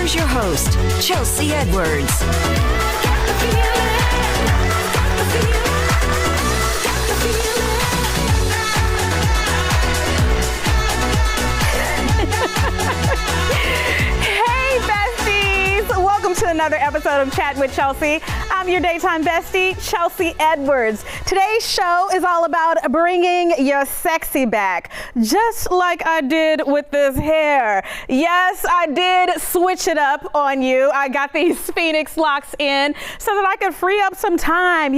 Here's your host, Chelsea Edwards. Hey, besties! Welcome to another episode of Chattin With Chelsea. I'm your Daytime Bestie, Chelsea Edwards. Today's show is all about bringing your sexy back, just like I did with this hair. Yes, I did switch it up on you. I got these Phoenix locks in so that I could free up some time,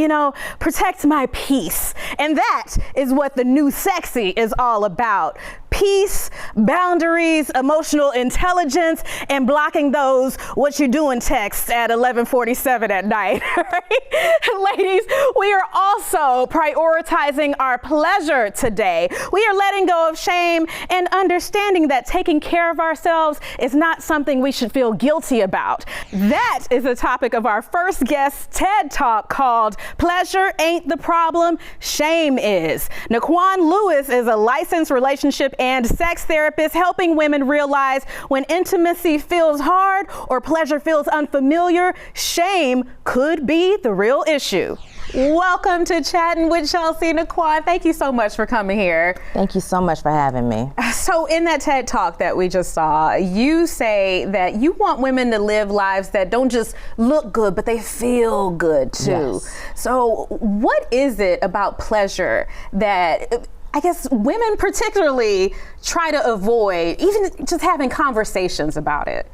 protect my peace. And that is what the new sexy is all about. Peace, boundaries, emotional intelligence, and blocking those what you doing texts at 11:47 at night. Right? Ladies, we are also prioritizing our pleasure today. We are letting go of shame and understanding that taking care of ourselves is not something we should feel guilty about. That is the topic of our first guest TED Talk called Pleasure Ain't the Problem, Shame Is. Naquan Lewis is a licensed relationship and sex therapist helping women realize when intimacy feels hard or pleasure feels unfamiliar, shame could be the real issue. Welcome to Chattin' with Chelsea. Naquan, thank you so much for coming here. Thank you so much for having me. So in that TED Talk that we just saw, you say that you want women to live lives that don't just look good, but they feel good too. Yes. So what is it about pleasure that I guess women particularly try to avoid, even just having conversations about it?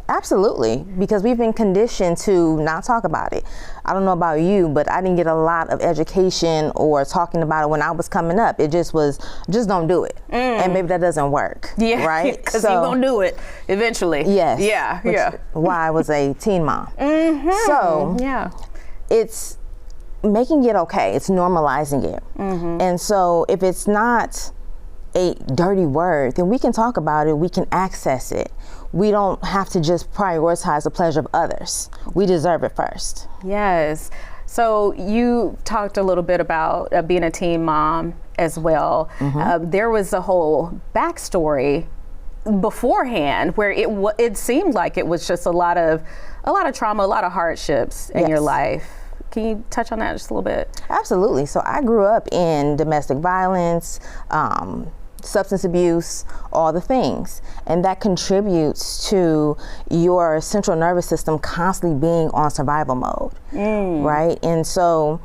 Absolutely, because we've been conditioned to not talk about it. I don't know about you, but I didn't get a lot of education or talking about it when I was coming up. It just was, just don't do it. And maybe that doesn't work. Yeah, right? Because you're going to do it eventually. Yes. Yeah. Why I was a teen mom. So it's making it okay. It's normalizing it. And so if it's not a dirty word, then we can talk about it. We can access it. We don't have to just prioritize the pleasure of others. We deserve it first. Yes. So you talked a little bit about being a teen mom as well. There was a whole backstory beforehand where it seemed like it was just a lot of trauma, a lot of hardships in your life. Can you touch on that just a little bit? Absolutely. So I grew up in domestic violence, substance abuse, all the things. And that contributes to your central nervous system constantly being on survival mode, right? And so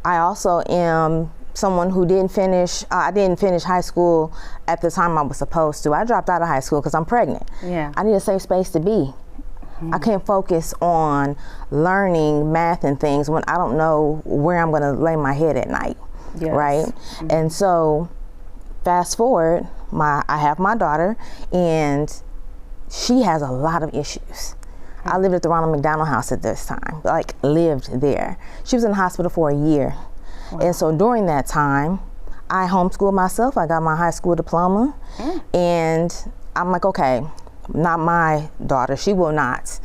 I also am someone who I didn't finish high school at the time I was supposed to. I dropped out of high school because I'm pregnant. Yeah. I need a safe space to be. I can't focus on learning math and things when I don't know where I'm going to lay my head at night, right? And so fast forward, I have my daughter, and she has a lot of issues. I lived at the Ronald McDonald House at this time, lived there. She was in the hospital for a year. And so during that time, I homeschooled myself. I got my high school diploma, and I'm like, okay, not my daughter. She will not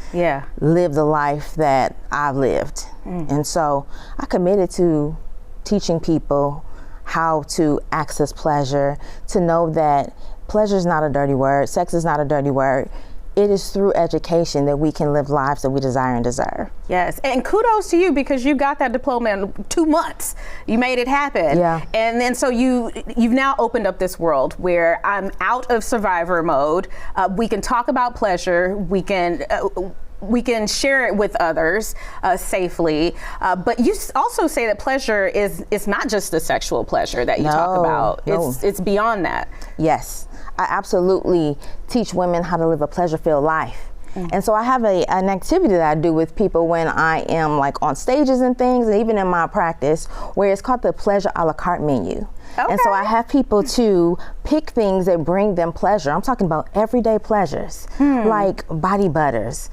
live the life that I've lived. And so I committed to teaching people how to access pleasure, to know that pleasure is not a dirty word, sex is not a dirty word. It is through education that we can live lives that we desire and deserve. Yes, and kudos to you because you got that diploma in 2 months. You made it happen. Yeah. And then so you've now opened up this world where I'm out of survivor mode. We can talk about pleasure. We can share it with others safely. But you also say that pleasure is not just the sexual pleasure that you talk about. It's beyond that. Yes. I absolutely teach women how to live a pleasure-filled life. And so I have an activity that I do with people when I am on stages and things, and even in my practice, where it's called the pleasure a la carte menu. Okay. And so I have people to pick things that bring them pleasure. I'm talking about everyday pleasures, like body butters,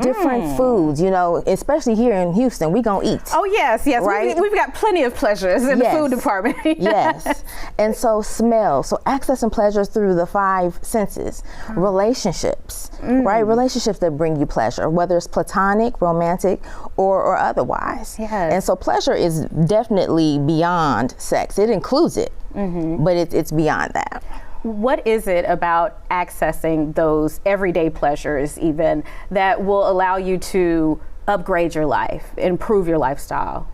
different foods, especially here in Houston, we gonna eat. Oh yes, right? We've got plenty of pleasures in the food department. Yes, and so smell, so accessing pleasures through the 5 senses. Relationships, right? Relationships that bring you pleasure, whether it's platonic, romantic, or otherwise. Yes. And so pleasure is definitely beyond sex. It includes it, but it's beyond that. what is it about accessing those everyday pleasures even that will allow you to upgrade your life, improve your lifestyle?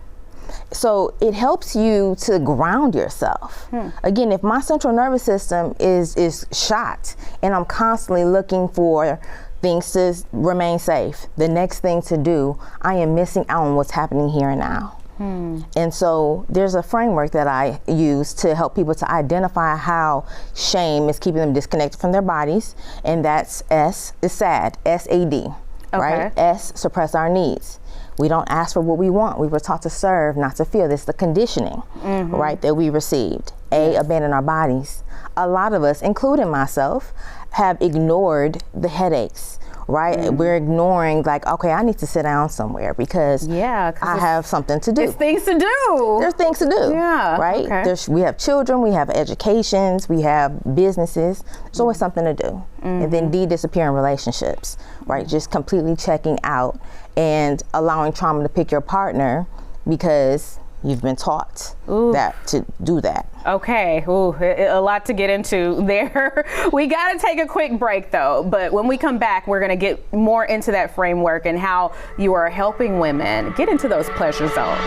So it helps you to ground yourself. Again, if my central nervous system is shot and I'm constantly looking for things to remain safe, the next thing to do, I am missing out on what's happening here and now. And so there's a framework that I use to help people to identify how shame is keeping them disconnected from their bodies, and that's S is SAD, S-A-D, right? S, suppress our needs. We don't ask for what we want. We were taught to serve, not to feel. This is the conditioning, right, that we received. A, abandon our bodies. A lot of us, including myself, have ignored the headaches, right? We're ignoring, like, okay, I need to sit down somewhere because I have something to do. There's things to do. There's things to do, right? Okay. We have children, we have educations, we have businesses. There's always something to do. And then D, disappear in relationships, right? Just completely checking out and allowing trauma to pick your partner because you've been taught that to do that. Okay, a lot to get into there. We got to take a quick break though, but when we come back, we're going to get more into that framework and how you are helping women get into those pleasure zones.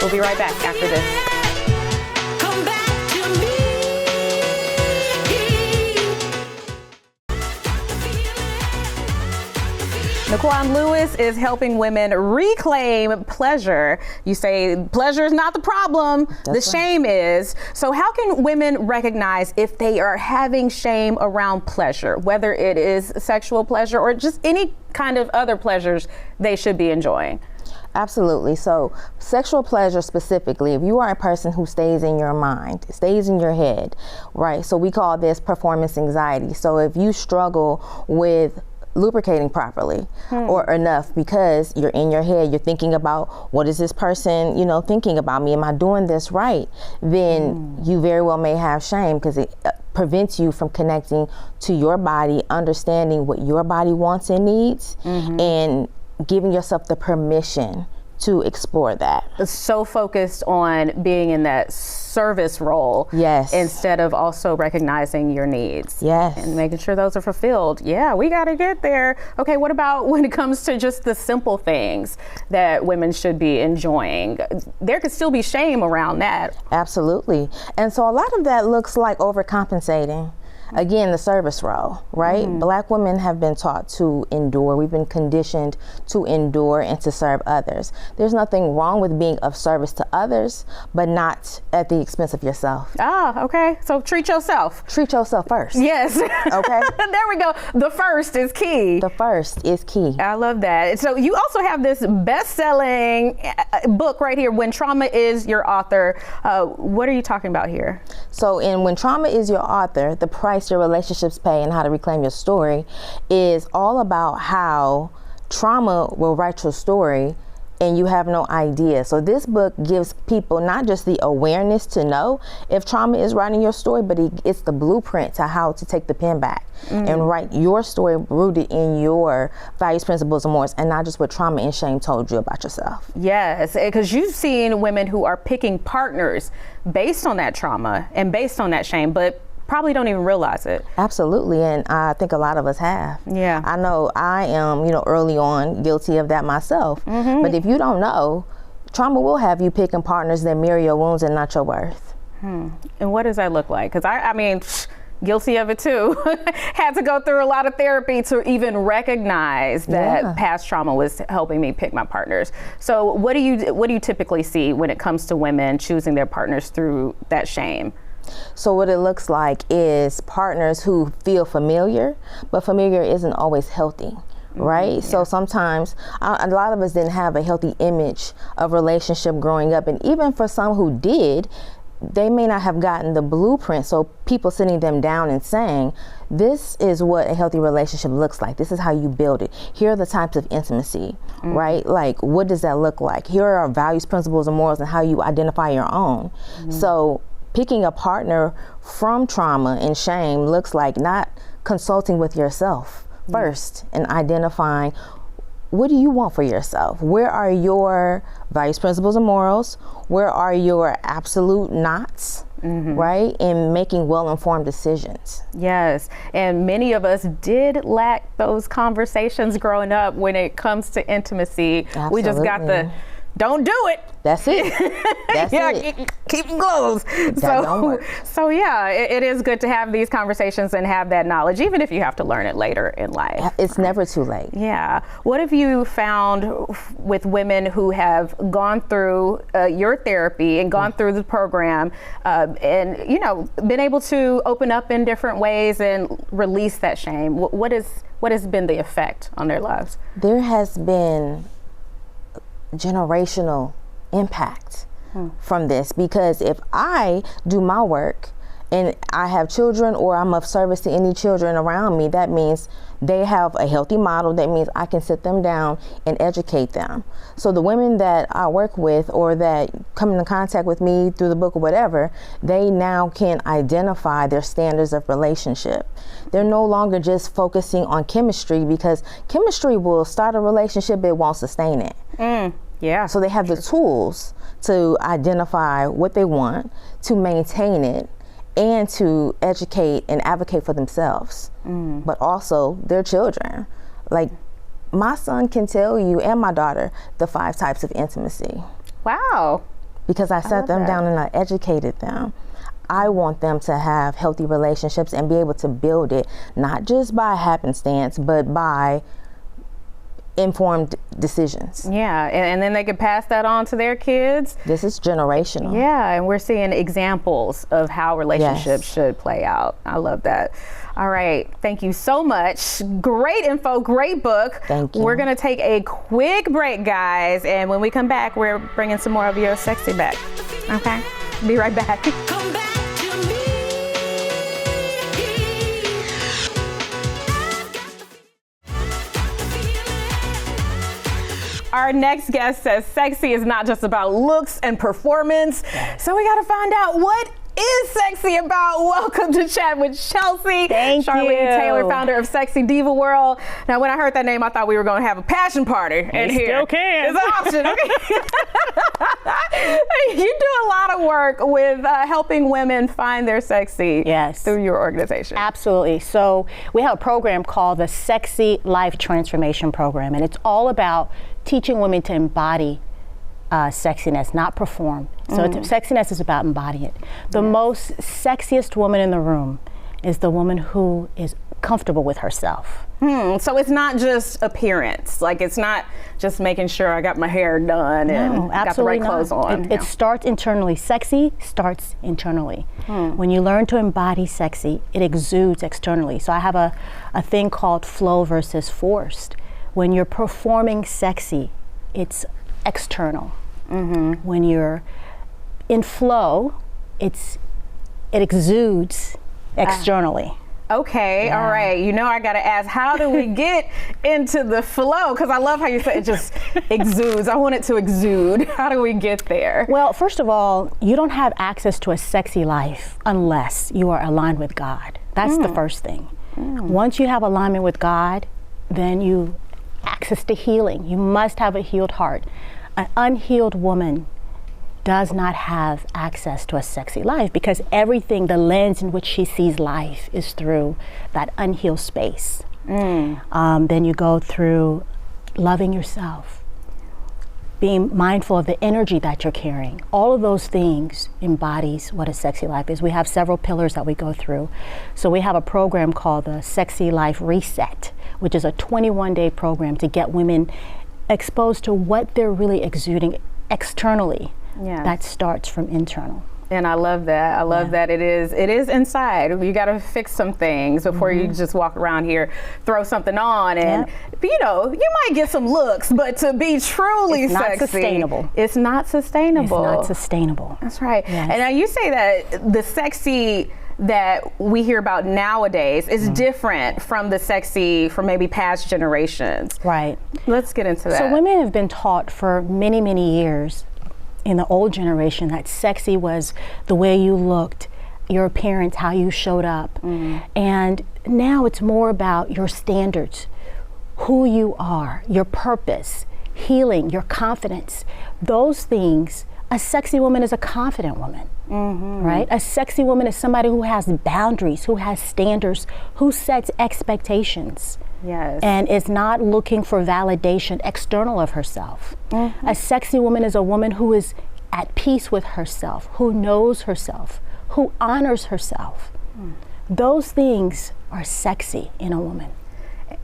We'll be right back after this. Naquan Lewis is helping women reclaim pleasure. You say pleasure is not the problem, the shame is. So how can women recognize if they are having shame around pleasure, whether it is sexual pleasure or just any kind of other pleasures they should be enjoying? Absolutely. So sexual pleasure specifically, if you are a person who stays in your mind, stays in your head, right? So we call this performance anxiety. So if you struggle with lubricating properly or enough because you're in your head, you're thinking about what is this person, thinking about me? Am I doing this right? Then you very well may have shame because it prevents you from connecting to your body, understanding what your body wants and needs, and giving yourself the permission to explore that. It's so focused on being in that service role, instead of also recognizing your needs, and making sure those are fulfilled. Yeah, we got to get there. Okay, what about when it comes to just the simple things that women should be enjoying? There could still be shame around that. Absolutely, and so a lot of that looks like overcompensating. Again, the service role, right? Black women have been taught to endure. We've been conditioned to endure and to serve others. There's nothing wrong with being of service to others, but not at the expense of yourself. Ah, okay. So treat yourself. Treat yourself first. Yes. Okay. There we go. The first is key. The first is key. I love that. So you also have this best-selling book right here, When Trauma Is Your Author. What are you talking about here? So in When Trauma Is Your Author, the price your relationships pay and how to reclaim your story is all about how trauma will write your story and you have no idea. So this book gives people not just the awareness to know if trauma is writing your story, but it's the blueprint to how to take the pen back and write your story rooted in your values, principles, and morals, and not just what trauma and shame told you about yourself. Yes, because you've seen women who are picking partners based on that trauma and based on that shame, but probably don't even realize it. Absolutely, and I think a lot of us have. Yeah. I know I am, early on guilty of that myself. But if you don't know, trauma will have you picking partners that mirror your wounds and not your worth. And what does that look like? Because I mean, guilty of it too. Had to go through a lot of therapy to even recognize that past trauma was helping me pick my partners. So what do you typically see when it comes to women choosing their partners through that shame? So what it looks like is partners who feel familiar, but familiar isn't always healthy, right? So sometimes a lot of us didn't have a healthy image of relationship growing up. And even for some who did, they may not have gotten the blueprint. So people sitting them down and saying, this is what a healthy relationship looks like. This is how you build it. Here are the types of intimacy, right? Like, what does that look like? Here are our values, principles, and morals, and how you identify your own. So picking a partner from trauma and shame looks like not consulting with yourself first and identifying, what do you want for yourself? Where are your values, principles, and morals? Where are your absolute nots? right? And making well-informed decisions. Yes, and many of us did lack those conversations growing up when it comes to intimacy. Absolutely. We just got the, don't do it. That's it. That's it. Keep them closed. Don't work. So yeah, it is good to have these conversations and have that knowledge, even if you have to learn it later in life. It's never too late. Yeah. What have you found with women who have gone through your therapy and gone through the program and, you know, been able to open up in different ways and release that shame? What has been the effect on their lives? There has been generational impact from this, because if I do my work and I have children, or I'm of service to any children around me, that means they have a healthy model. That means I can sit them down and educate them. So the women that I work with, or that come into contact with me through the book or whatever, they now can identify their standards of relationship. They're no longer just focusing on chemistry, because chemistry will start a relationship, but it won't sustain it. Yeah. So they have the tools to identify what they want, to maintain it, and to educate and advocate for themselves, but also their children. Like, my son can tell you, and my daughter, the 5 types of intimacy. Wow. Because I sat them down and I educated them. I want them to have healthy relationships and be able to build it, not just by happenstance, but by informed decisions. Yeah, and then they can pass that on to their kids. This is generational. Yeah, and we're seeing examples of how relationships should play out. I love that. All right, thank you so much. Great info, great book. Thank you. We're gonna take a quick break, guys, and when we come back, we're bringing some more of your sexy back. Okay, be right back. Come back to me. Our next guest says sexy is not just about looks and performance. So we got to find out what is sexy about. Welcome to Chat with Chelsea. Thank Charlene you. Taylor, founder of Sexy Diva World. Now, when I heard that name, I thought we were going to have a passion party in here. Still can. It's an option. Okay. You do a lot of work with helping women find their sexy. Yes. Through your organization. Absolutely. So we have a program called the Sexy Life Transformation Program, and it's all about teaching women to embody sexiness, not perform. So sexiness is about embodying it. The most sexiest woman in the room is the woman who is comfortable with herself. So it's not just appearance. Like, it's not just making sure I got my hair done and got the right clothes on. It starts internally. Sexy starts internally. When you learn to embody sexy, it exudes externally. So I have a thing called flow versus forced. When you're performing sexy, it's external. When you're in flow, it exudes externally. Okay, all right. You know, I got to ask, how do we get into the flow? Because I love how you said it just exudes. I want it to exude. How do we get there? Well, first of all, you don't have access to a sexy life unless you are aligned with God. That's the first thing. Once you have alignment with God, then you access to healing. You must have a healed heart. An unhealed woman does not have access to a sexy life, because everything, the lens in which she sees life, is through that unhealed space. Then you go through loving yourself, being mindful of the energy that you're carrying. All of those things embodies what a sexy life is. We have several pillars that we go through. So we have a program called the Sexy Life Reset, which is a 21-day program to get women exposed to what they're really exuding externally. That starts from internal. And I love that. I love that it is inside. You got to fix some things before you just walk around here, throw something on, and you know, you might get some looks, but to be truly it's sexy, not sustainable. It's not sustainable. It's not sustainable. That's right. Yes. And now you say that the sexy that we hear about nowadays is different from the sexy from maybe past generations. Right. Let's get into that. So women have been taught for many, many years in the old generation that sexy was the way you looked, your appearance, how you showed up. And now it's more about your standards, who you are, your purpose, healing, your confidence. Those things A sexy woman is a confident woman, right? A sexy woman is somebody who has boundaries, who has standards, who sets expectations. Yes. And is not looking for validation external of herself. A sexy woman is a woman who is at peace with herself, who knows herself, who honors herself. Those things are sexy in a woman.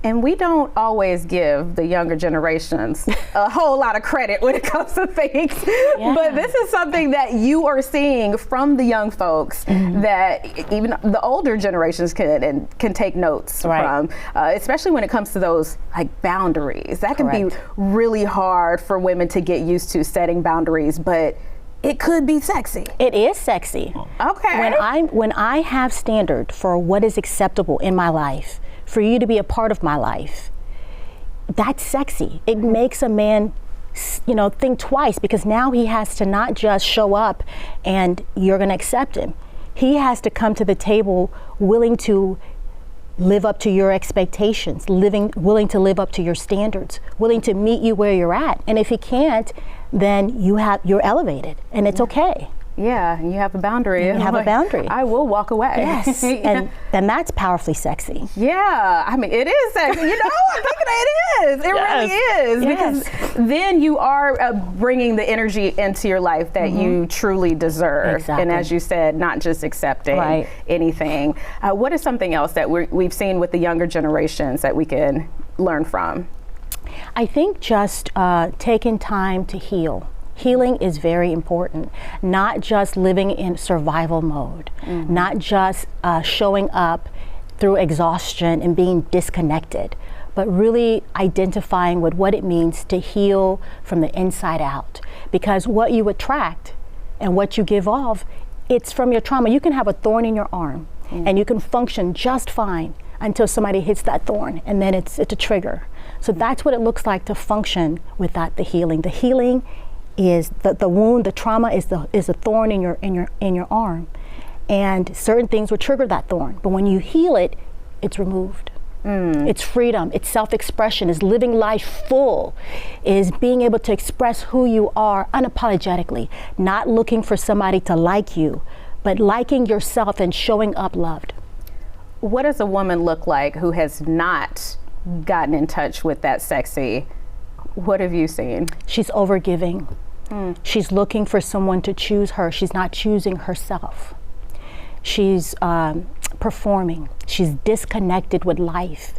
And we don't always give the younger generations a whole lot of credit when it comes to things. But this is something that you are seeing from the young folks that even the older generations can take notes from, especially when it comes to those like boundaries. That can be really hard for women to get used to, setting boundaries, but it could be sexy. It is sexy. Okay. When I have standard for what is acceptable in my life, for you to be a part of my life, that's sexy. It makes a man, think twice, because now he has to not just show up and you're gonna accept him. He has to come to the table willing to live up to your expectations, willing to live up to your standards, willing to meet you where you're at. And if he can't, then you're elevated, and it's okay. Yeah, and you have a boundary. You have a boundary. I will walk away. Yes, and then that's powerfully sexy. Yeah, I mean, it is sexy. I think that it is. It really is. Because then you are bringing the energy into your life that you truly deserve. Exactly. And as you said, not just accepting anything. What is something else that we've seen with the younger generations that we can learn from? I think just taking time to heal. Healing is very important, not just living in survival mode, not just showing up through exhaustion and being disconnected, but really identifying with what it means to heal from the inside out. Because what you attract and what you give off, it's from your trauma. You can have a thorn in your arm and you can function just fine until somebody hits that thorn, and then it's a trigger. So that's what it looks like to function without the healing. The healing is the wound, the trauma is a thorn in your arm, and certain things will trigger that thorn. But when you heal it, it's removed. It's freedom. It's self-expression. It's living life full. Is being able to express who you are unapologetically, not looking for somebody to like you, but liking yourself and showing up loved. What does a woman look like who has not gotten in touch with that sexy? What have you seen? She's overgiving. She's looking for someone to choose her. She's not choosing herself. She's performing. She's disconnected with life.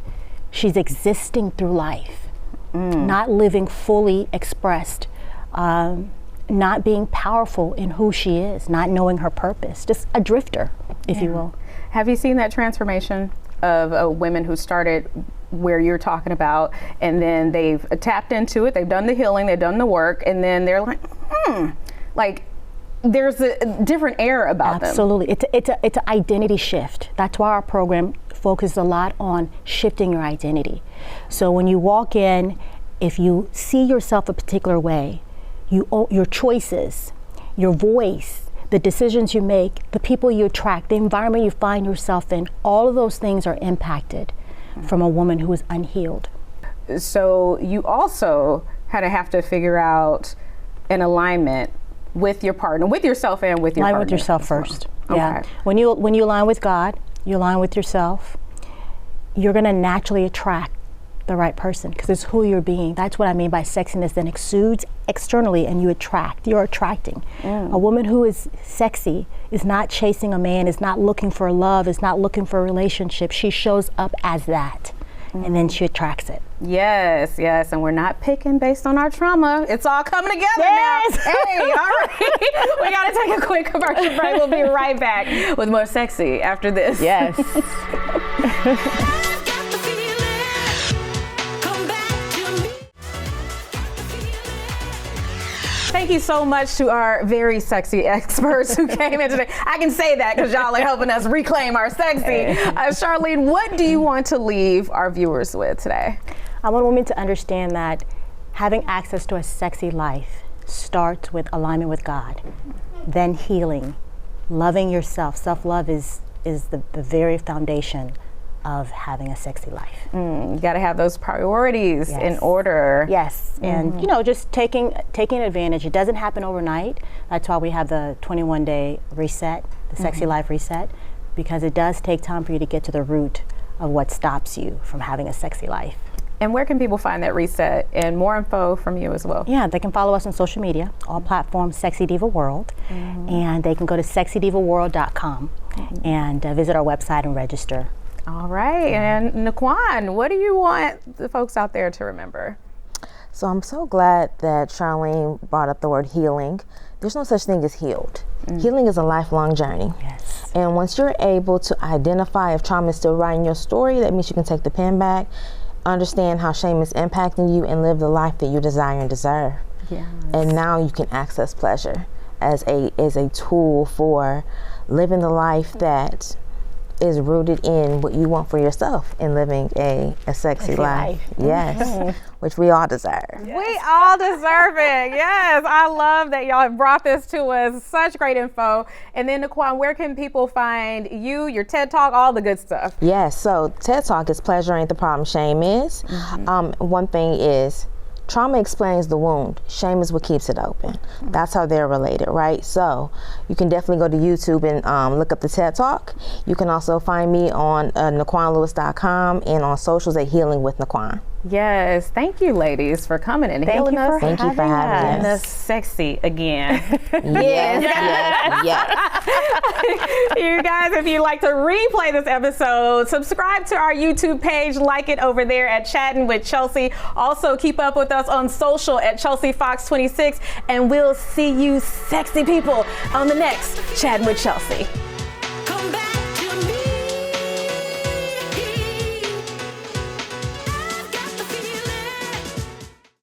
She's existing through life, not living fully expressed, not being powerful in who she is, not knowing her purpose, just a drifter, if you will. Have you seen that transformation of women who started where you're talking about, and then they've tapped into it, they've done the healing, they've done the work, and then they're like there's a different air about them. Absolutely. It's an identity shift. That's why our program focuses a lot on shifting your identity. So when you walk in, if you see yourself a particular way, your choices, your voice, the decisions you make, the people you attract, the environment you find yourself in, all of those things are impacted from a woman who is unhealed. So you also kind of have to figure out an alignment with your partner, with yourself and with your partner. Align with yourself first. Okay. Yeah. When you align with God, you align with yourself, you're going to naturally attract the right person, because it's who you're being. That's what I mean by sexiness. Then exudes externally and you attract. You're attracting. A woman who is sexy is not chasing a man, is not looking for love, is not looking for a relationship. She shows up as that, and then she attracts it. Yes, and we're not picking based on our trauma. It's all coming together now. Hey, all right. We got to take a quick commercial break. We'll be right back with more sexy after this. Yes. Thank you so much to our very sexy experts who came in today. I can say that because y'all are helping us reclaim our sexy. Charlene, what do you want to leave our viewers with today? I want women to understand that having access to a sexy life starts with alignment with God, then healing, loving yourself. Self-love is the very foundation of having a sexy life. You got to have those priorities in order. Yes, and you know, just taking advantage. It doesn't happen overnight. That's why we have the 21-day reset, the sexy life reset, because it does take time for you to get to the root of what stops you from having a sexy life. And where can people find that reset and more info from you as well? Yeah, they can follow us on social media, all platforms, Sexy Diva World, and they can go to sexydivaworld.com and visit our website and register. All right, and Naquan, what do you want the folks out there to remember? So I'm so glad that Charlene brought up the word healing. There's no such thing as healed. Healing is a lifelong journey. Yes. And once you're able to identify if trauma is still writing your story, that means you can take the pen back, understand how shame is impacting you, and live the life that you desire and deserve. Yes. And now you can access pleasure as a tool for living the life that is rooted in what you want for yourself and living a sexy life. Yes, which we all deserve. We all deserve it. Yes, I love that y'all have brought this to us. Such great info. And then Naquan, where can people find you, your TED Talk, all the good stuff? Yes, so TED Talk is Pleasure Ain't the Problem, Shame Is. One thing is, trauma explains the wound. Shame is what keeps it open. That's how they're related, right? So you can definitely go to YouTube and look up the TED Talk. You can also find me on naquanlewis.com and on socials at Healing with Naquan. Yes, thank you, ladies, for coming and Thank hailing you us. Thank you for having And the us. sexy again. Yes. You guys, if you'd like to replay this episode, subscribe to our YouTube page, like it over there at Chattin With Chelsea. Also, keep up with us on social at Chelsea Fox 26, and we'll see you sexy people on the next Chattin With Chelsea.